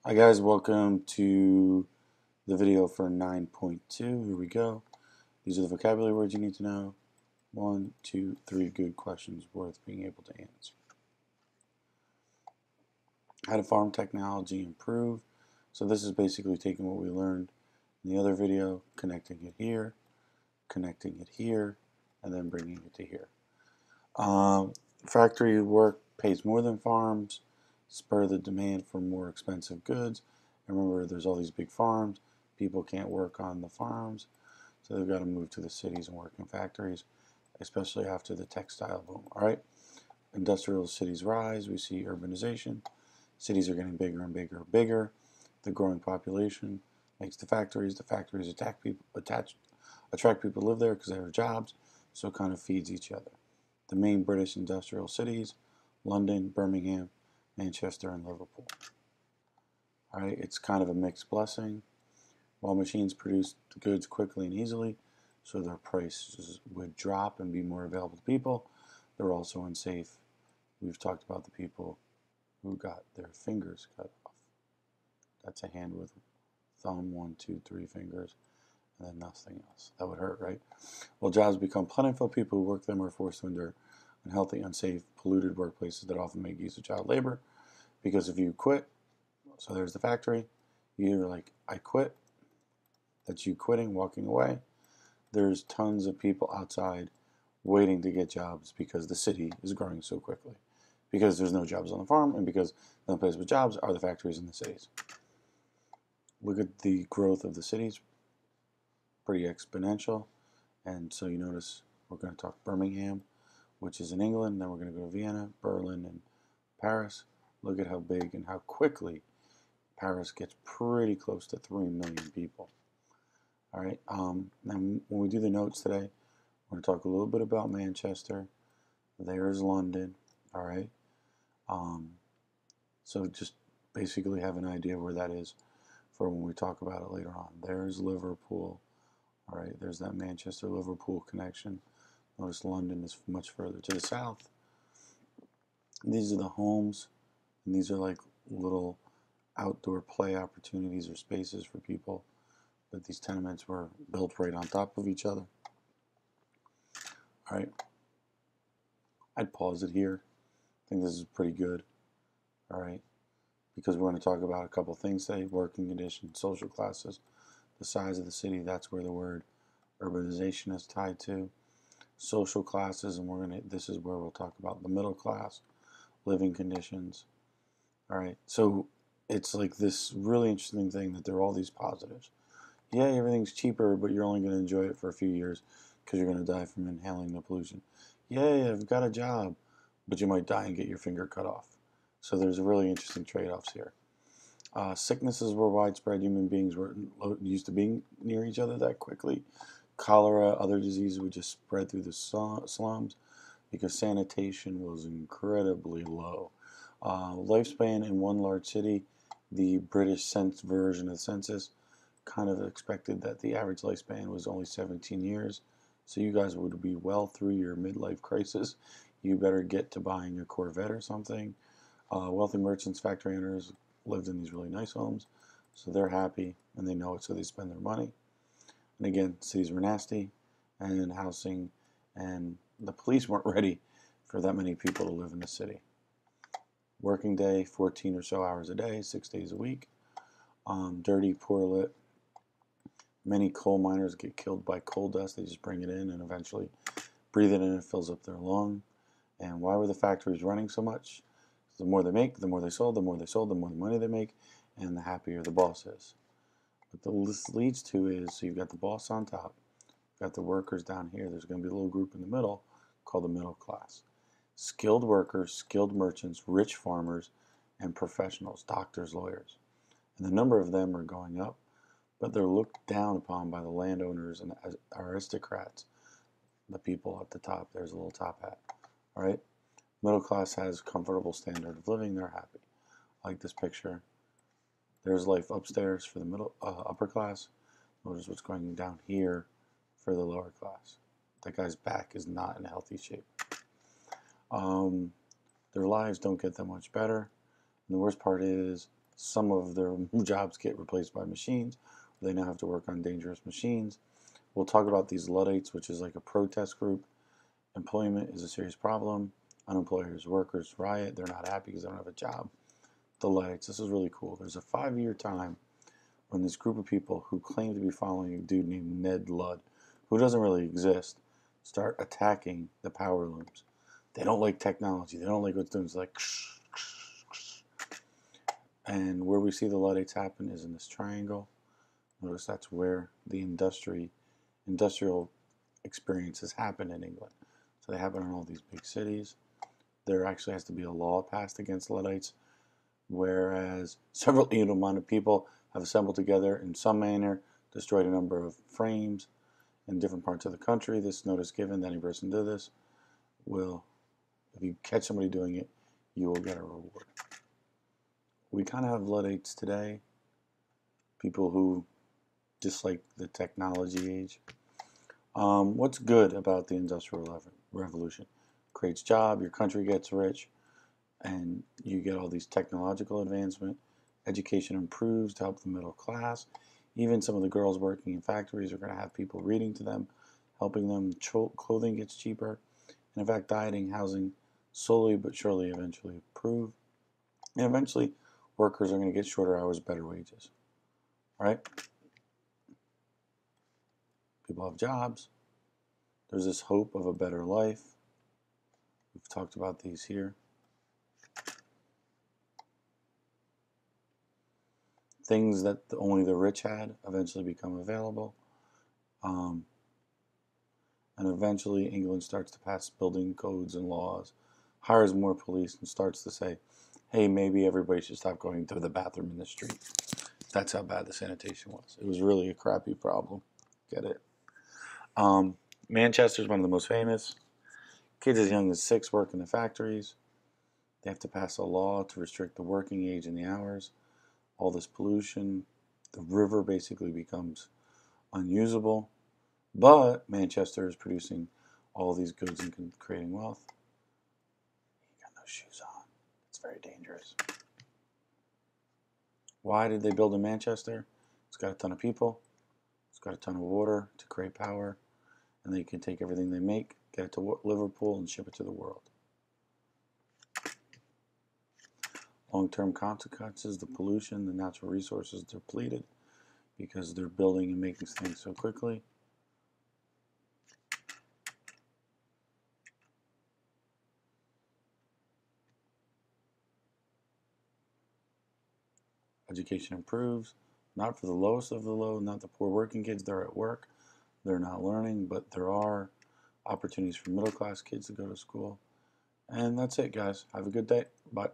Hi guys, welcome to the video for 9.2. Here we go. These are the vocabulary words you need to know. 1, 2, 3 good questions worth being able to answer. How to farm technology improve. So this is basically taking what we learned in the other video, connecting it here, and then bringing it to here. Factory work pays more than farms, spur the demand for more expensive goods. And remember, there's all these big farms. People can't work on the farms, so they've got to move to the cities and work in factories, especially after the textile boom. All right, industrial cities rise. We see urbanization. Cities are getting bigger and bigger and bigger. The growing population makes the factories. The factories attract people to live there because they have jobs, so it kind of feeds each other. The main British industrial cities: London, Birmingham, Manchester, and Liverpool. All right, it's kind of a mixed blessing. While machines produce the goods quickly and easily, so their prices would drop and be more available to people, they're also unsafe. We've talked about the people who got their fingers cut off. That's a hand with thumb, 1, 2, 3 fingers, and then nothing else. That would hurt, right? Well, jobs become plentiful. People who work them are forced to endure unhealthy, unsafe, polluted workplaces that often make use of child labor. Because if you quit, so there's the factory, you're like, I quit. That's you quitting, walking away. There's tons of people outside waiting to get jobs because the city is growing so quickly. Because there's no jobs on the farm, and because the only place with jobs are the factories in the cities. Look at the growth of the cities, pretty exponential. And so you notice we're going to talk Birmingham, which is in England. Then we're going to go to Vienna, Berlin, and Paris. Look at how big and how quickly Paris gets pretty close to 3 million people. All right. And when we do the notes today, we're going to talk a little bit about Manchester. There's London. All right. So just basically have an idea where that is for when we talk about it later on. There's Liverpool. All right. There's that Manchester-Liverpool connection. Notice London is much further to the south. These are the homes, and these are like little outdoor play opportunities or spaces for people. But these tenements were built right on top of each other. All right. I'd pause it here. I think this is pretty good. All right. Because we're going to talk about a couple things today: working conditions, social classes, the size of the city. That's where the word urbanization is tied to. Social classes, and this is where we'll talk about the middle class, living conditions. All right. So it's like this really interesting thing that there are all these positives. Yeah, everything's cheaper, but you're only going to enjoy it for a few years because you're going to die from inhaling the pollution. Yeah, I've got a job, but you might die and get your finger cut off. So there's really interesting trade-offs here. Sicknesses were widespread. Human beings were used to being near each other that quickly. Cholera, other diseases would just spread through the slums because sanitation was incredibly low. Lifespan in one large city, the British version of the census kind of expected that the average lifespan was only 17 years. So you guys would be well through your midlife crisis. You better get to buying a Corvette or something. Wealthy merchants, factory owners lived in these really nice homes. So they're happy and they know it, so they spend their money. And again, cities were nasty, and housing and the police weren't ready for that many people to live in the city. Working day, 14 or so hours a day, 6 days a week. Dirty, poor lit. Many coal miners get killed by coal dust. They just bring it in and eventually breathe it in and it fills up their lung. And why were the factories running so much? The more they make, the more they sold, the more they sold, the more money they make, and the happier the boss is. What this leads to is, so you've got the boss on top, you've got the workers down here. There's going to be a little group in the middle called the middle class. Skilled workers, skilled merchants, rich farmers, and professionals, doctors, lawyers. And the number of them are going up, but they're looked down upon by the landowners and aristocrats, the people at the top. There's a little top hat. All right. Middle class has comfortable standard of living. They're happy. Like this picture. There's life upstairs for the upper class. Notice what's going down here for the lower class. That guy's back is not in healthy shape. Their lives don't get that much better. And the worst part is Some of their jobs get replaced by machines. They now have to work on dangerous machines. We'll talk about these Luddites, which is like a protest group. Employment is a serious problem. Unemployed workers riot. They're not happy because they don't have a job. The Luddites. This is really cool. There's a 5-year time when this group of people who claim to be following a dude named Ned Ludd, who doesn't really exist, start attacking the power looms. They don't like technology. They don't like what's doing. It's like, and where we see the Luddites happen is in this triangle. Notice that's where the industrial experiences happen in England. So they happen in all these big cities. There actually has to be a law passed against Luddites, whereas several evil-minded people have assembled together in some manner, destroyed a number of frames in different parts of the country. This notice given that any person do this will, if you catch somebody doing it, you will get a reward. We kind of have Luddites today, people who dislike the technology age. What's good about the Industrial Revolution? Creates job, your country gets rich, and you get all these technological advancement. Education improves to help the middle class. Even some of the girls working in factories are going to have people reading to them, helping them. Clothing gets cheaper. And in fact, dieting, housing, slowly but surely eventually improve. And eventually, workers are going to get shorter hours, better wages. Right? People have jobs. There's this hope of a better life. We've talked about these here. Things that only the rich had eventually become available. And eventually England starts to pass building codes and laws, hires more police, and starts to say, hey, maybe everybody should stop going to the bathroom in the street. That's how bad the sanitation was. It was really a crappy problem. Get it? Manchester is one of the most famous. Kids as young as 6 work in the factories. They have to pass a law to restrict the working age and the hours. All this pollution, the river basically becomes unusable. But Manchester is producing all these goods and creating wealth. You got no shoes on. It's very dangerous. Why did they build in Manchester? It's got a ton of people. It's got a ton of water to create power. And they can take everything they make, get it to Liverpool, and ship it to the world. Long-term consequences, the pollution, the natural resources depleted because they're building and making things so quickly. Education improves, not for the lowest of the low, not the poor working kids. They're at work. They're not learning, but there are opportunities for middle-class kids to go to school. And that's it, guys. Have a good day. Bye.